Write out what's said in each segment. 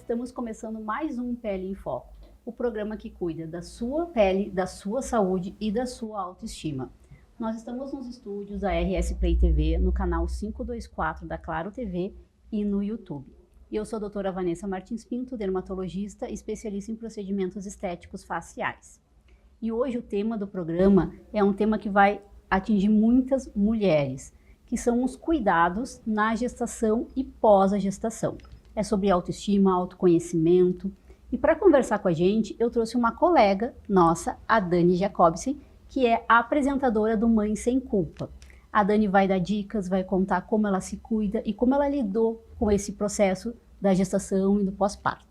Estamos começando mais um Pele em Foco, o programa que cuida da sua pele, da sua saúde e da sua autoestima. Nós estamos nos estúdios da RS Play TV, no canal 524 da Claro TV e no YouTube. E eu sou a doutora Vanessa Martins Pinto, dermatologista, especialista em procedimentos estéticos faciais. E hoje o tema do programa é um tema que vai atingir muitas mulheres, que são os cuidados na gestação e pós a gestação. É sobre autoestima, autoconhecimento. E para conversar com a gente, eu trouxe uma colega nossa, a Dani Jacobsen, que é a apresentadora do Mãe Sem Culpa. A Dani vai dar dicas, vai contar como ela se cuida e como ela lidou com esse processo da gestação e do pós-parto.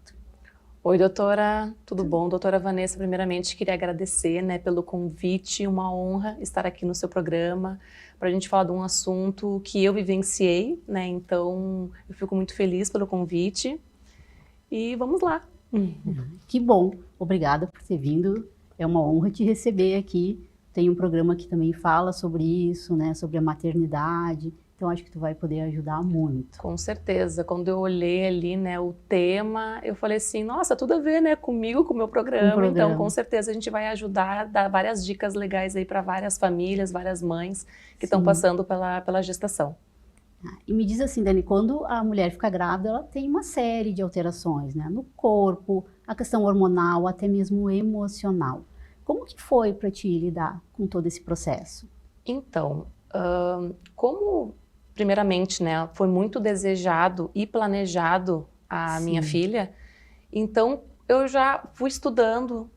Oi, doutora, tudo bom? Doutora Vanessa, primeiramente queria agradecer, pelo convite, uma honra estar aqui no seu programa para a gente falar de um assunto que eu vivenciei, então eu fico muito feliz pelo convite e vamos lá. Que bom, obrigada por ter vindo, é uma honra te receber aqui. Tem um programa que também fala sobre isso, sobre a maternidade. Então, acho que tu vai poder ajudar muito. Com certeza. Quando eu olhei ali, o tema, eu falei assim, nossa, tudo a ver, comigo, com o meu programa. Então, com certeza, a gente vai ajudar, dar várias dicas legais aí para várias famílias, várias mães que estão passando pela gestação. E me diz assim, Dani, quando a mulher fica grávida, ela tem uma série de alterações, no corpo, a questão hormonal, até mesmo emocional. Como que foi para ti lidar com todo esse processo? Então, como... Primeiramente, foi muito desejado e planejado a minha filha, então eu já fui estudando,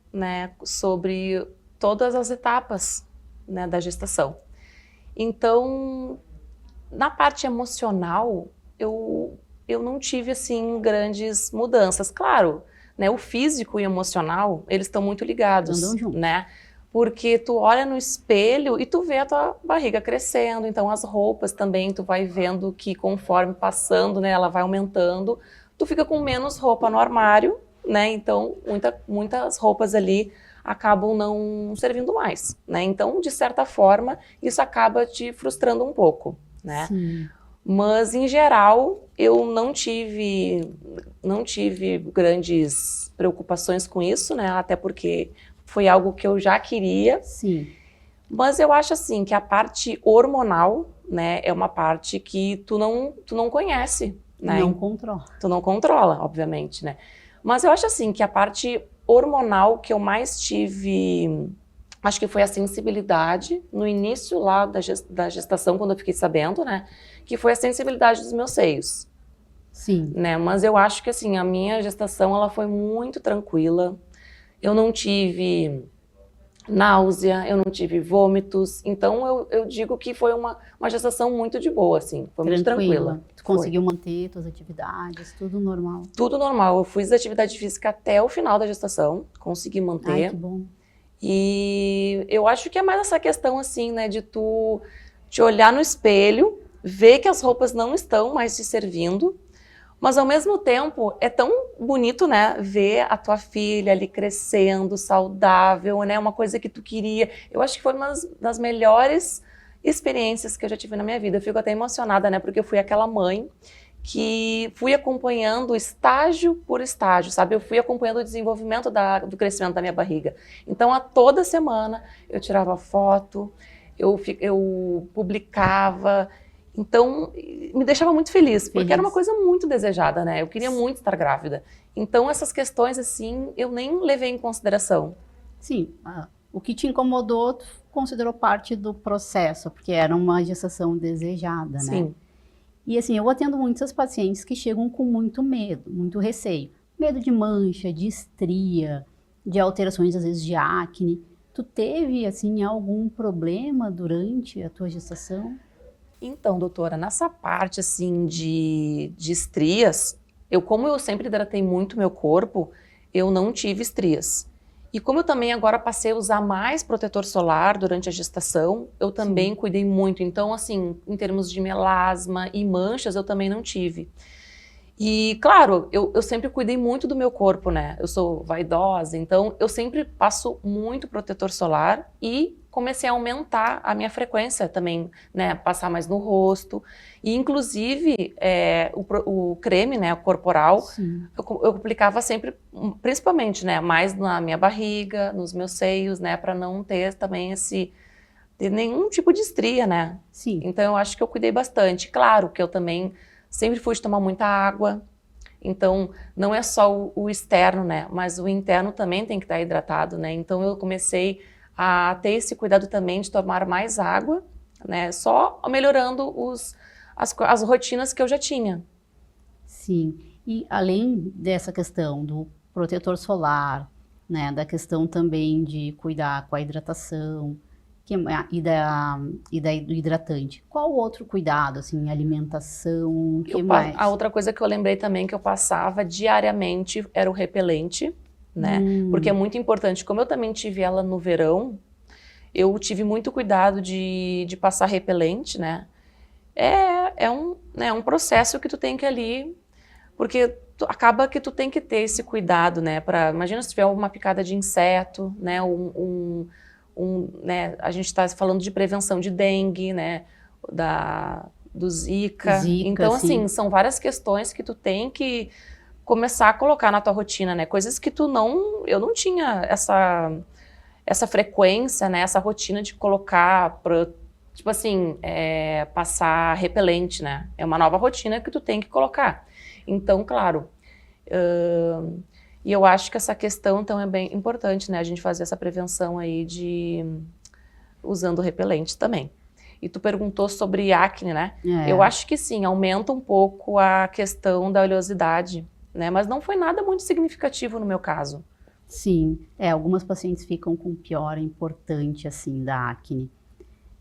sobre todas as etapas, da gestação. Então, na parte emocional, eu não tive, assim, grandes mudanças. Claro, o físico e o emocional, eles estão muito ligados, andam juntos. Porque tu olha no espelho e tu vê a tua barriga crescendo, então as roupas também, tu vai vendo que conforme passando, ela vai aumentando, tu fica com menos roupa no armário, então muitas roupas ali acabam não servindo mais, então de certa forma isso acaba te frustrando um pouco, Sim. Mas em geral eu não tive grandes preocupações com isso, até porque foi algo que eu já queria. Sim. Mas eu acho assim que a parte hormonal, é uma parte que tu não conhece, Não controla. Tu não controla, obviamente, Mas eu acho assim que a parte hormonal que eu mais tive, acho que foi a sensibilidade no início lá da gestação, quando eu fiquei sabendo, que foi a sensibilidade dos meus seios. Sim. Mas eu acho que assim, a minha gestação ela foi muito tranquila. Eu não tive náusea, eu não tive vômitos, então eu digo que foi uma gestação muito de boa, assim, foi muito tranquila. Tu conseguiu manter tuas atividades, tudo normal? Tudo normal, eu fiz atividade física até o final da gestação, consegui manter. Ai, que bom. E eu acho que é mais essa questão, assim, de tu te olhar no espelho, ver que as roupas não estão mais te servindo, mas ao mesmo tempo é tão bonito, ver a tua filha ali crescendo, saudável, uma coisa que tu queria. Eu acho que foi uma das melhores experiências que eu já tive na minha vida. Eu fico até emocionada, porque eu fui aquela mãe que fui acompanhando estágio por estágio, sabe? Eu fui acompanhando o desenvolvimento do crescimento da minha barriga. Então, a toda semana eu tirava foto, eu publicava. Então, me deixava muito feliz, porque era uma coisa muito desejada, Eu queria muito estar grávida. Então, essas questões, assim, eu nem levei em consideração. Sim, o que te incomodou, tu considerou parte do processo, porque era uma gestação desejada, Sim. E assim, eu atendo muitas pacientes que chegam com muito medo, muito receio. Medo de mancha, de estria, de alterações, às vezes, de acne. Tu teve, assim, algum problema durante a tua gestação? Então, doutora, nessa parte, assim, de estrias, como eu sempre hidratei muito meu corpo, eu não tive estrias. E como eu também agora passei a usar mais protetor solar durante a gestação, eu também cuidei muito. Então, assim, em termos de melasma e manchas, eu também não tive. E, claro, eu sempre cuidei muito do meu corpo, Eu sou vaidosa, então eu sempre passo muito protetor solar e comecei a aumentar a minha frequência também, né, passar mais no rosto. E, inclusive, o creme, né, corporal, eu aplicava sempre, principalmente, né, mais na minha barriga, nos meus seios, né, para não ter também ter nenhum tipo de estria, né? Sim. Então, eu acho que eu cuidei bastante. Claro que eu também sempre fui de tomar muita água. Então, não é só o externo, né? Mas o interno também tem que estar hidratado, né? Então, eu comecei a ter esse cuidado também de tomar mais água, né? Só melhorando as rotinas que eu já tinha. Sim. E além dessa questão do protetor solar, né? Da questão também de cuidar com a hidratação do hidratante. Qual outro cuidado, assim, alimentação, que mais? A outra coisa que eu lembrei também que eu passava diariamente era o repelente, né? Porque é muito importante. Como eu também tive ela no verão, eu tive muito cuidado de passar repelente, né? É um processo que tu tem que ali, porque acaba que tu tem que ter esse cuidado, né? Imagina se tiver uma picada de inseto, né? Né? A gente está falando de prevenção de dengue, né? Do Zika. Então, assim, são várias questões que tu tem que começar a colocar na tua rotina, né? Coisas que eu não tinha essa frequência, né? Essa rotina de colocar tipo assim, passar repelente, né? É uma nova rotina que tu tem que colocar. Então, claro, e eu acho que essa questão, então, é bem importante, né? A gente fazer essa prevenção aí usando repelente também. E tu perguntou sobre acne, né? Eu acho que sim, aumenta um pouco a questão da oleosidade, né? Mas não foi nada muito significativo no meu caso. Sim, algumas pacientes ficam com piora importante, assim, da acne.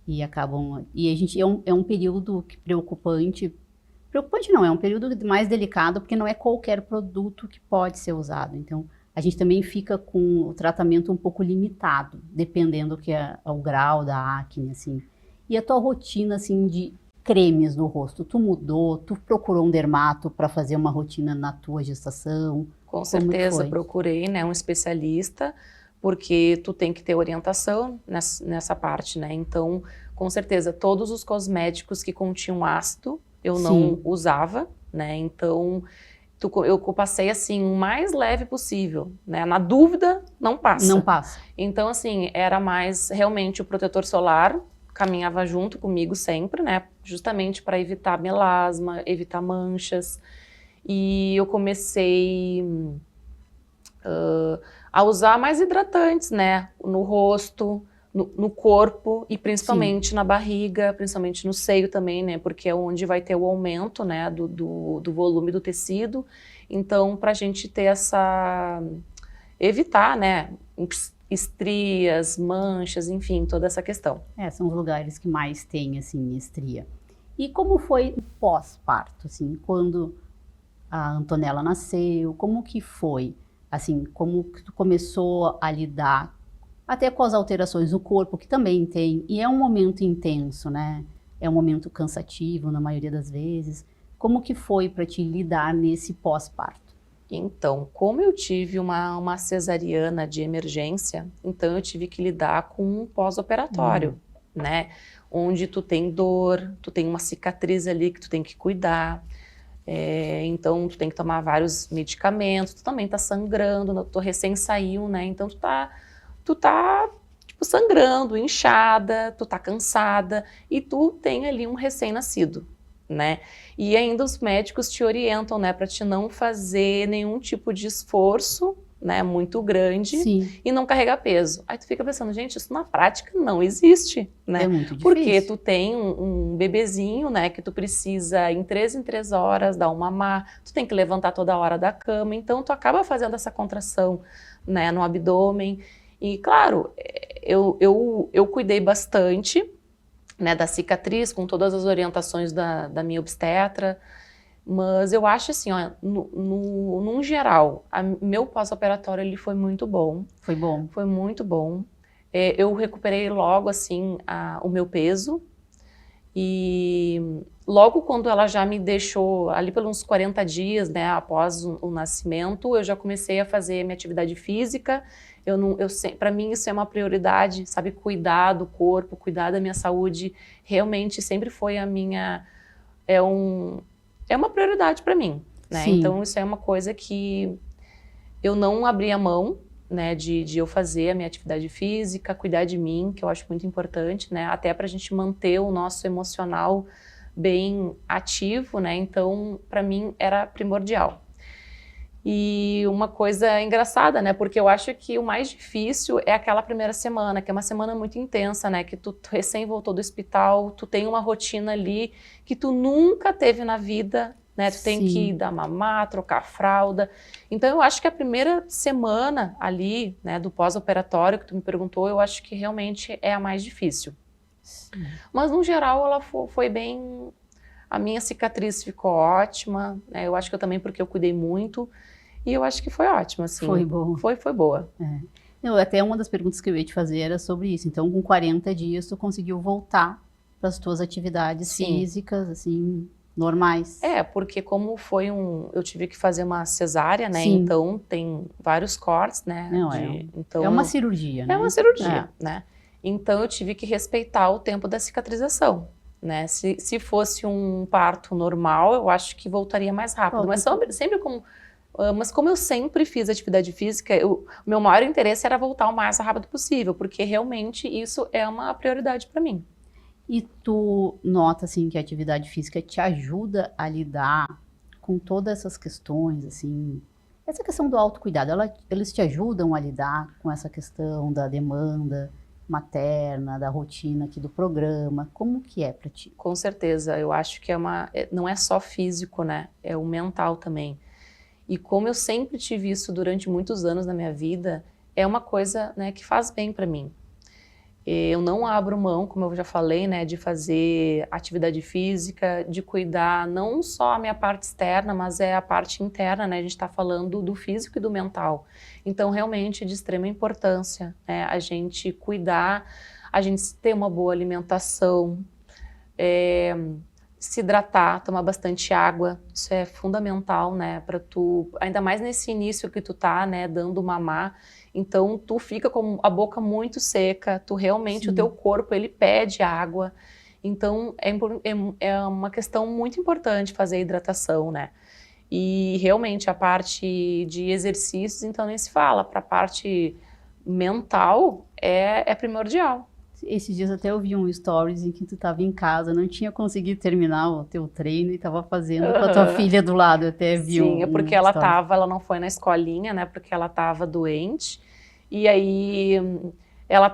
E acabam... E a gente... É um período preocupante. Preocupante não, é um período mais delicado, porque não é qualquer produto que pode ser usado. Então, a gente também fica com o tratamento um pouco limitado, dependendo do que é o grau da acne, assim. E a tua rotina, assim, de cremes no rosto, tu mudou? Tu procurou um dermato para fazer uma rotina na tua gestação? Com certeza, procurei, né, um especialista, porque tu tem que ter orientação nessa parte, né? Então, com certeza, todos os cosméticos que continham ácido, eu não usava, né? Então, eu passei, assim, o mais leve possível, né? Na dúvida, não passa. Não passa. Então, assim, era mais realmente o protetor solar, caminhava junto comigo sempre, né? Justamente para evitar melasma, evitar manchas. E eu comecei a usar mais hidratantes, né? No rosto, no corpo e principalmente na barriga, principalmente no seio também, né? Porque é onde vai ter o aumento, né? Do volume do tecido. Então, para a gente ter evitar, né? Estrias, manchas, enfim, toda essa questão. São os lugares que mais tem, assim, estria. E como foi o pós-parto, assim, quando a Antonella nasceu, como que foi? Assim, como que tu começou a lidar até com as alterações do corpo, que também tem, e é um momento intenso, né? É um momento cansativo, na maioria das vezes. Como que foi para te lidar nesse pós-parto? Então, como eu tive uma cesariana de emergência, então eu tive que lidar com um pós-operatório, né? Onde tu tem dor, tu tem uma cicatriz ali que tu tem que cuidar. Então, tu tem que tomar vários medicamentos, tu também tá sangrando, tu recém saiu, né? Então, tu tá tipo, sangrando, inchada, tu tá cansada e tu tem ali um recém-nascido, né? E ainda os médicos te orientam, né, para te não fazer nenhum tipo de esforço, né, muito grande e não carregar peso. Aí tu fica pensando, gente, isso na prática não existe, né? É muito difícil. Porque tu tem um bebezinho, né, que tu precisa em 3 horas dar uma mamar, tu tem que levantar toda hora da cama, então tu acaba fazendo essa contração, né, no abdômen. E claro, eu cuidei bastante, né, da cicatriz, com todas as orientações da minha obstetra, mas eu acho assim, ó, num geral, meu pós-operatório ele foi muito bom. Foi bom? Foi muito bom. Eu recuperei logo, assim, o meu peso. E logo quando ela já me deixou, ali pelos uns 40 dias, né, após o nascimento, eu já comecei a fazer minha atividade física, Para mim isso é uma prioridade, sabe? Cuidar do corpo, cuidar da minha saúde, realmente sempre foi é uma prioridade para mim, né? Sim. Então isso é uma coisa que eu não abri a mão, né, de eu fazer a minha atividade física, cuidar de mim, que eu acho muito importante, né? Até para a gente manter o nosso emocional bem ativo, né? Então, para mim era primordial. E uma coisa engraçada, né? Porque eu acho que o mais difícil é aquela primeira semana, que é uma semana muito intensa, né? Que tu recém voltou do hospital, tu tem uma rotina ali que tu nunca teve na vida, né? Tu tem que dar mamar, trocar fralda. Então eu acho que a primeira semana ali, né, do pós-operatório que tu me perguntou, eu acho que realmente é a mais difícil. Sim. Mas no geral ela foi bem... A minha cicatriz ficou ótima, né? Eu acho que eu também porque eu cuidei muito. E eu acho que foi ótimo, assim. Foi bom. Foi boa. É. Não, até uma das perguntas que eu ia te fazer era sobre isso. Então, com 40 dias, tu conseguiu voltar para as tuas atividades físicas, assim, normais. É, porque como eu tive que fazer uma cesárea, né? Sim. Então, tem vários cortes, né? Não, então, é uma cirurgia, né? É uma cirurgia, né? Então, eu tive que respeitar o tempo da cicatrização, né? Se fosse um parto normal, eu acho que voltaria mais rápido. Mas sempre como... Mas como eu sempre fiz atividade física, o meu maior interesse era voltar o mais rápido possível, porque realmente isso é uma prioridade para mim. E tu nota, assim, que a atividade física te ajuda a lidar com todas essas questões, assim... Essa questão do autocuidado, eles te ajudam a lidar com essa questão da demanda materna, da rotina aqui do programa? Como que é para ti? Com certeza, eu acho que não é só físico, né? É o mental também. E como eu sempre tive isso durante muitos anos na minha vida, é uma coisa, né, que faz bem para mim. Eu não abro mão, como eu já falei, né, de fazer atividade física, de cuidar não só a minha parte externa, mas é a parte interna, né? A gente está falando do físico e do mental. Então, realmente, é de extrema importância, né, a gente cuidar, a gente ter uma boa alimentação, se hidratar, tomar bastante água, isso é fundamental, né, para tu, ainda mais nesse início que tu tá, né, dando mamar, então tu fica com a boca muito seca, tu realmente, o teu corpo, ele pede água, então é uma questão muito importante fazer a hidratação, né, e realmente a parte de exercícios, então nem se fala, para a parte mental é primordial. Esses dias até eu vi um stories em que tu estava em casa, não tinha conseguido terminar o teu treino e estava fazendo com a tua filha do lado, eu até vi Sim, é porque ela não foi na escolinha, né, porque ela estava doente, e aí ela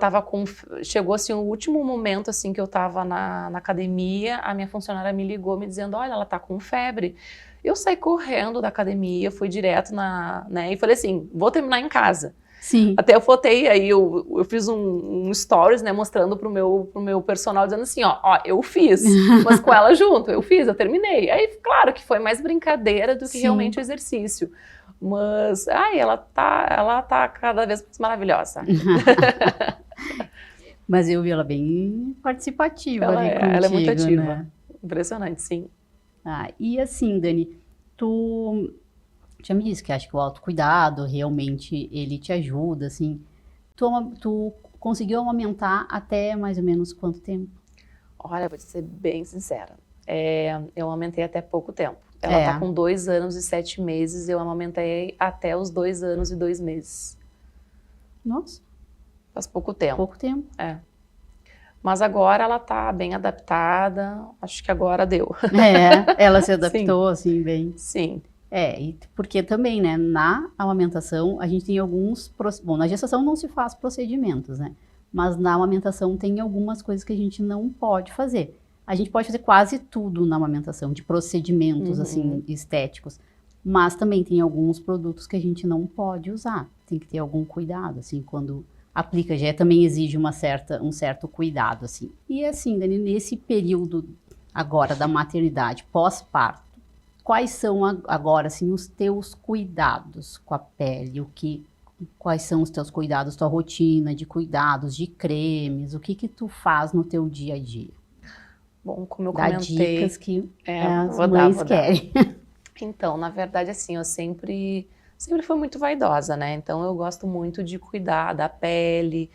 chegou assim o último momento assim que eu estava na academia, a minha funcionária me ligou me dizendo, olha, ela tá com febre. Eu saí correndo da academia, fui direto né, e falei assim, vou terminar em casa. Sim. Até eu fotei, aí eu fiz um stories, né, mostrando pro meu personal, dizendo assim, ó, eu fiz, mas com ela junto, eu terminei. Aí, claro que foi mais brincadeira do que realmente o exercício. Mas, ela tá cada vez mais maravilhosa. Mas eu vi ela bem participativa ali contigo, ela é muito ativa, né? Impressionante, sim. E assim, Dani, tu já me disse que acha que o autocuidado realmente ele te ajuda, assim. Tu conseguiu amamentar até mais ou menos quanto tempo? Olha, vou te ser bem sincera. Eu amamentei até pouco tempo. Ela tá com 2 anos e 7 meses, eu amamentei até os 2 anos e 2 meses. Nossa. Faz pouco tempo. Pouco tempo. Mas agora ela tá bem adaptada, acho que agora deu. Ela se adaptou assim bem. Sim. E porque também, né, na amamentação a gente tem bom, na gestação não se faz procedimentos, né, mas na amamentação tem algumas coisas que a gente não pode fazer. A gente pode fazer quase tudo na amamentação, de procedimentos, assim, estéticos, mas também tem alguns produtos que a gente não pode usar, tem que ter algum cuidado, assim, quando aplica, também exige um certo cuidado, assim. E assim, Dani, nesse período agora da maternidade, pós-parto, quais são agora, assim, os teus cuidados com a pele? Quais são os teus cuidados, tua rotina de cuidados, de cremes? O que tu faz no teu dia a dia? Bom, como eu Dá comentei... dicas que as mães querem. Então, na verdade, assim, eu sempre sempre fui muito vaidosa, né? Então eu gosto muito de cuidar da pele,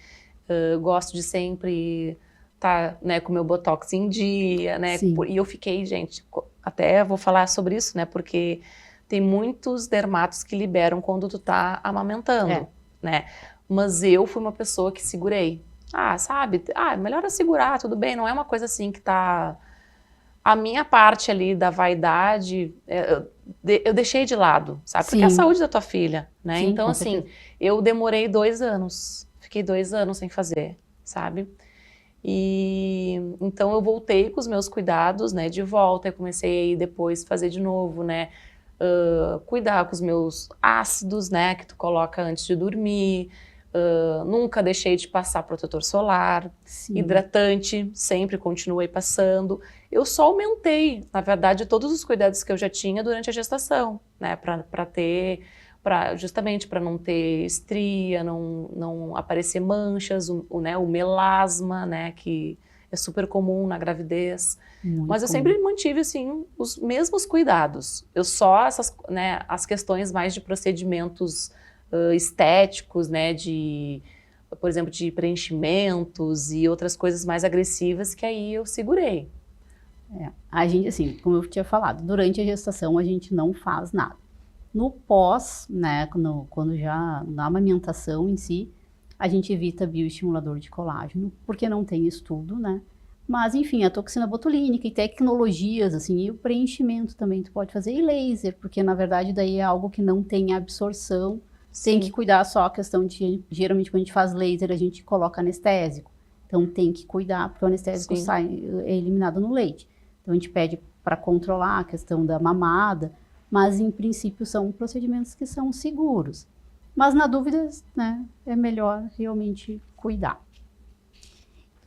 gosto de sempre estar, né, com o meu botox em dia, né? Sim. E eu fiquei, gente, até vou falar sobre isso, né? Porque tem muitos dermatos que liberam quando tu tá amamentando, né? Mas eu fui uma pessoa que segurei. Ah, sabe? Ah, melhor eu segurar, tudo bem, não é uma coisa assim que tá... A minha parte ali da vaidade, eu deixei de lado, sabe? Porque é a Sim. saúde da tua filha, né? Sim, Então, com assim, certeza. eu demorei 2 anos, fiquei 2 anos sem fazer, sabe? E então eu voltei com os meus cuidados, né, de volta, eu comecei aí depois fazer de novo, né? Cuidar com os meus ácidos, né, que tu coloca antes de dormir. Nunca deixei de passar protetor solar, Sim. hidratante, sempre continuei passando. Eu só aumentei, na verdade, todos os cuidados que eu já tinha durante a gestação, né, justamente para não ter estria, não aparecer manchas, né, o melasma, né, que é super comum na gravidez. Muito Mas eu comum. sempre mantive, assim, os mesmos cuidados. Eu só, né, as questões mais de procedimentos estéticos, né, por exemplo, de preenchimentos e outras coisas mais agressivas, que aí eu segurei. A gente, assim, como eu tinha falado, durante a gestação a gente não faz nada. No pós, né, quando já na amamentação em si, a gente evita bioestimulador de colágeno, porque não tem estudo, né? Mas, enfim, a toxina botulínica e tecnologias, assim, e o preenchimento também tu pode fazer, e laser, porque na verdade daí é algo que não tem absorção, tem que cuidar só a questão de, geralmente quando a gente faz laser, a gente coloca anestésico, então tem que cuidar, porque o anestésico é eliminado no leite. Então a gente pede para controlar a questão da mamada, mas em princípio são procedimentos que são seguros. Mas na dúvida, né, é melhor realmente cuidar.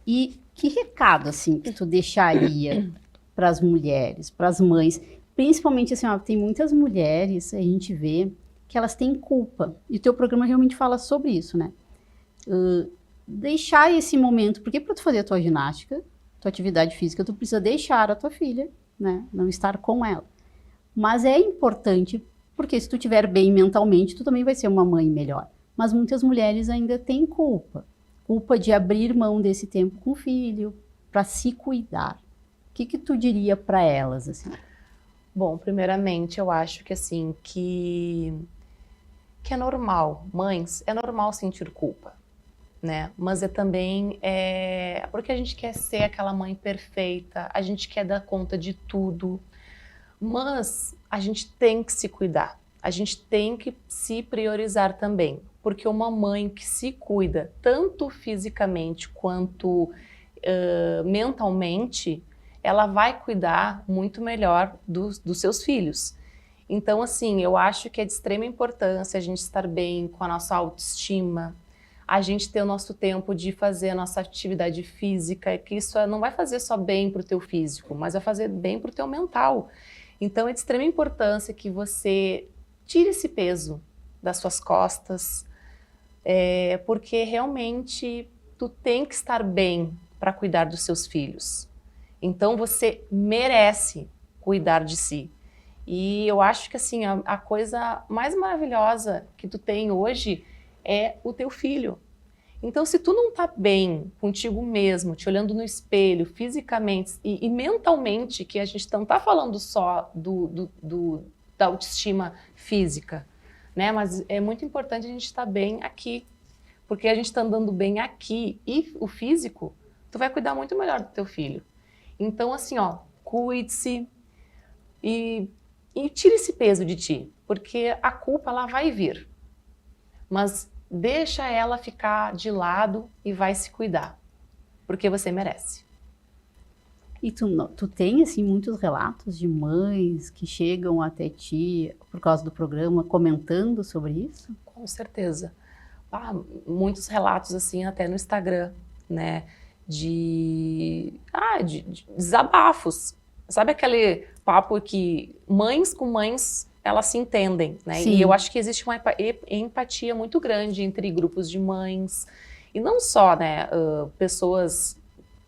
E que recado, assim, que tu deixaria para as mulheres, para as mães? Principalmente, assim, ó, tem muitas mulheres, a gente vê, que elas têm culpa. E o teu programa realmente fala sobre isso, né? Deixar esse momento, porque para tu fazer a tua ginástica, tua atividade física, tu precisa deixar a tua filha, né? Não estar com ela. Mas é importante, porque se tu estiver bem mentalmente, tu também vai ser uma mãe melhor. Mas muitas mulheres ainda têm culpa. Culpa de abrir mão desse tempo com o filho, para se cuidar. O que tu diria para elas, assim? Bom, primeiramente, eu acho que, assim, que é normal, mães, é normal sentir culpa, né? Mas também porque a gente quer ser aquela mãe perfeita, a gente quer dar conta de tudo, mas a gente tem que se cuidar, a gente tem que se priorizar também, porque uma mãe que se cuida tanto fisicamente quanto mentalmente, ela vai cuidar muito melhor dos seus filhos. Então, assim, eu acho que é de extrema importância a gente estar bem com a nossa autoestima, a gente ter o nosso tempo de fazer a nossa atividade física, que isso não vai fazer só bem para o teu físico, mas vai fazer bem para o teu mental. Então, é de extrema importância que você tire esse peso das suas costas, porque realmente tu tem que estar bem para cuidar dos seus filhos. Então, você merece cuidar de si. E eu acho que, assim, a coisa mais maravilhosa que tu tem hoje é o teu filho. Então, se tu não tá bem contigo mesmo, te olhando no espelho, fisicamente e mentalmente, que a gente não tá falando só da autoestima física, né? Mas é muito importante a gente estar bem aqui, porque a gente tá andando bem aqui e o físico, tu vai cuidar muito melhor do teu filho. Então, assim, ó, cuide-se e tire esse peso de ti, porque a culpa ela vai vir, mas deixa ela ficar de lado e vai se cuidar, porque você merece. E tu tem, assim, muitos relatos de mães que chegam até ti por causa do programa comentando sobre isso? Com certeza. Muitos relatos, assim, até no Instagram, né, de desabafos. Sabe aquele papo que mães com mães, elas se entendem, né? Sim. E eu acho que existe uma empatia muito grande entre grupos de mães. E não só, né, pessoas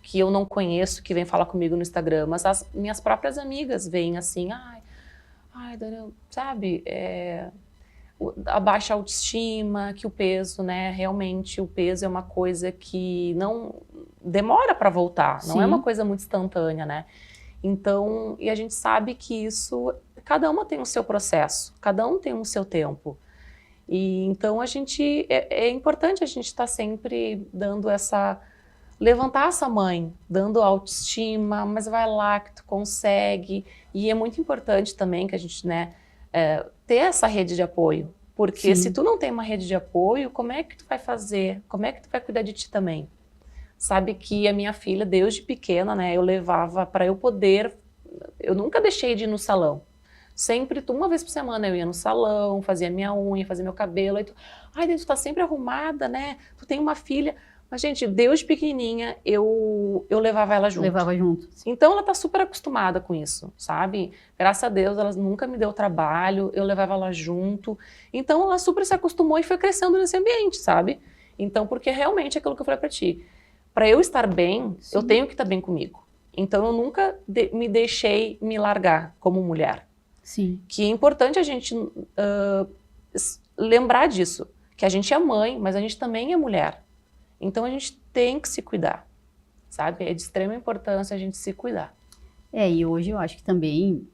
que eu não conheço que vêm falar comigo no Instagram, mas as minhas próprias amigas vêm assim, ai, Daniel, sabe, a baixa autoestima, que o peso, né, realmente o peso é uma coisa que não demora para voltar, não é uma coisa muito instantânea, né? Então, e a gente sabe que isso, cada uma tem o seu processo, cada um tem o seu tempo. E então é importante a gente estar sempre dando levantar essa mãe, dando autoestima, mas vai lá que tu consegue. E é muito importante também que a gente, né, ter essa rede de apoio. Porque se tu não tem uma rede de apoio, como é que tu vai fazer? Como é que tu vai cuidar de ti também? Sabe que a minha filha, desde pequena, né, eu levava para eu poder... Eu nunca deixei de ir no salão. Sempre, uma vez por semana eu ia no salão, fazia minha unha, fazia meu cabelo. Aí tu tá sempre arrumada, né? Tu tem uma filha... Mas, gente, desde pequenininha, eu levava ela junto. Levava junto. Então, ela tá super acostumada com isso, sabe? Graças a Deus, ela nunca me deu trabalho, eu levava ela junto. Então, ela super se acostumou e foi crescendo nesse ambiente, sabe? Então, porque realmente é aquilo que eu falei pra ti. Para eu estar bem, eu tenho que estar bem comigo. Então, eu nunca me deixei me largar como mulher. Sim. Que é importante a gente lembrar disso. Que a gente é mãe, mas a gente também é mulher. Então, a gente tem que se cuidar, sabe? É de extrema importância a gente se cuidar. E hoje eu acho que também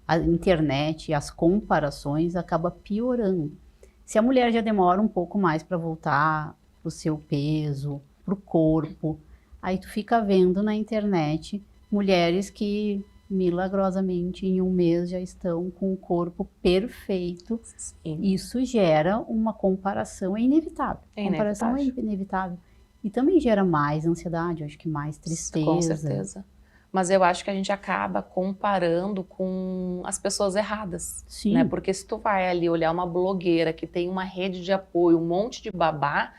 a internet, as comparações acabam piorando. Se a mulher já demora um pouco mais para voltar pro seu peso, pro corpo, aí tu fica vendo na internet mulheres que milagrosamente em um mês já estão com o corpo perfeito. Sim. Isso gera uma comparação, é inevitável. Comparação é inevitável. E também gera mais ansiedade, eu acho que mais tristeza. Com certeza. Mas eu acho que a gente acaba comparando com as pessoas erradas. Sim. Né? Porque se tu vai ali olhar uma blogueira que tem uma rede de apoio, um monte de babá,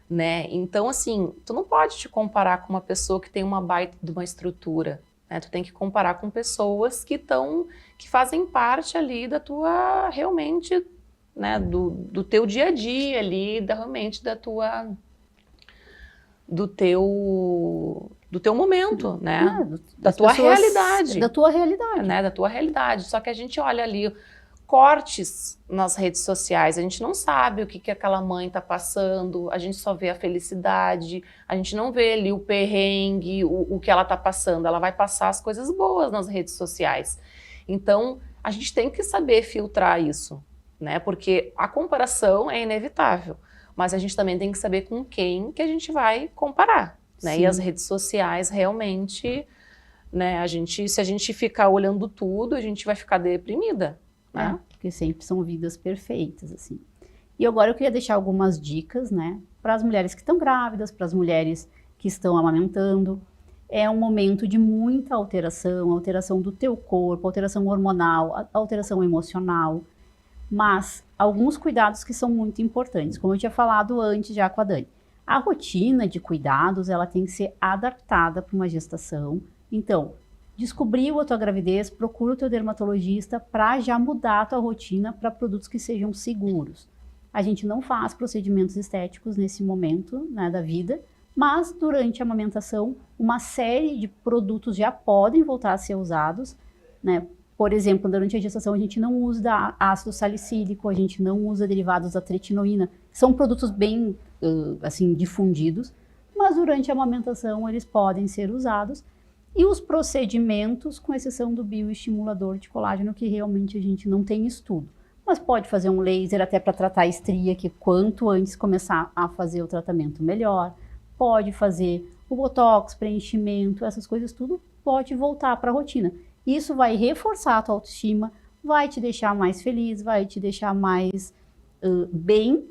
né? Então, assim, tu não pode te comparar com uma pessoa que tem uma baita de uma estrutura. Né? Tu tem que comparar com pessoas que fazem parte ali da tua, realmente, né, do teu dia a dia ali, realmente do teu momento, né? Da tua realidade. Da tua realidade. Né? Da tua realidade. Só que a gente olha ali cortes nas redes sociais, a gente não sabe o que aquela mãe está passando, a gente só vê a felicidade, a gente não vê ali o perrengue, o que ela está passando, ela vai passar as coisas boas nas redes sociais. Então, a gente tem que saber filtrar isso, né? Porque a comparação é inevitável, mas a gente também tem que saber com quem que a gente vai comparar, né? E as redes sociais realmente, né? Se a gente ficar olhando tudo, a gente vai ficar deprimida. Porque sempre são vidas perfeitas, assim. E agora eu queria deixar algumas dicas, né, para as mulheres que estão grávidas, para as mulheres que estão amamentando. É um momento de muita alteração do teu corpo, alteração hormonal, alteração emocional, mas alguns cuidados que são muito importantes, como eu tinha falado antes já com a Dani. A rotina de cuidados, ela tem que ser adaptada para uma gestação. Então, descobriu a tua gravidez, procura o teu dermatologista para já mudar a tua rotina para produtos que sejam seguros. A gente não faz procedimentos estéticos nesse momento, né, da vida, mas durante a amamentação, uma série de produtos já podem voltar a ser usados, né? Por exemplo, durante a gestação a gente não usa ácido salicílico, a gente não usa derivados da tretinoína, são produtos bem, assim, difundidos, mas durante a amamentação eles podem ser usados. E os procedimentos, com exceção do bioestimulador de colágeno, que realmente a gente não tem estudo. Mas pode fazer um laser até para tratar a estria, que quanto antes começar a fazer o tratamento, melhor. Pode fazer o botox, preenchimento, essas coisas tudo pode voltar para a rotina. Isso vai reforçar a tua autoestima, vai te deixar mais feliz, vai te deixar mais bem,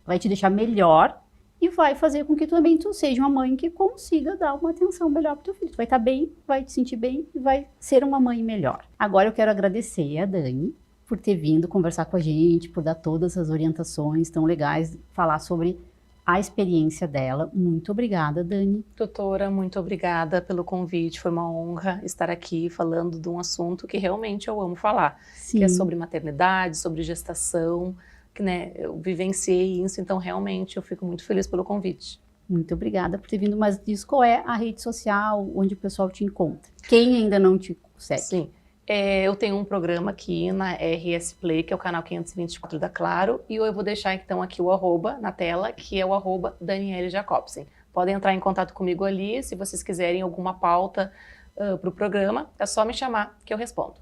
vai te deixar melhor. E vai fazer com que também tu seja uma mãe que consiga dar uma atenção melhor para o teu filho. Tu vai estar bem, vai te sentir bem e vai ser uma mãe melhor. Agora eu quero agradecer a Dani por ter vindo conversar com a gente, por dar todas as orientações tão legais, falar sobre a experiência dela. Muito obrigada, Dani. Doutora, muito obrigada pelo convite. Foi uma honra estar aqui falando de um assunto que realmente eu amo falar. Sim. Que é sobre maternidade, sobre gestação. Que, né, eu vivenciei isso, então realmente eu fico muito feliz pelo convite. Muito obrigada por ter vindo, mas diz qual é a rede social onde o pessoal te encontra. Quem ainda não te segue? Sim, Eu tenho um programa aqui na RS Play, que é o canal 524 da Claro, e eu vou deixar então aqui o arroba na tela, que é o arroba Daniele Jacobsen. Podem entrar em contato comigo ali, se vocês quiserem alguma pauta para o programa, é só me chamar que eu respondo.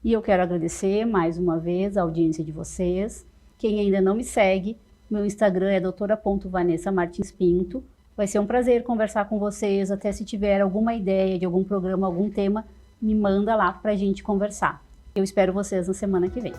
E eu quero agradecer mais uma vez a audiência de vocês. Quem ainda não me segue, meu Instagram é doutora.vanessa_martins_pinto. Vai ser um prazer conversar com vocês, até se tiver alguma ideia de algum programa, algum tema, me manda lá para a gente conversar. Eu espero vocês na semana que vem.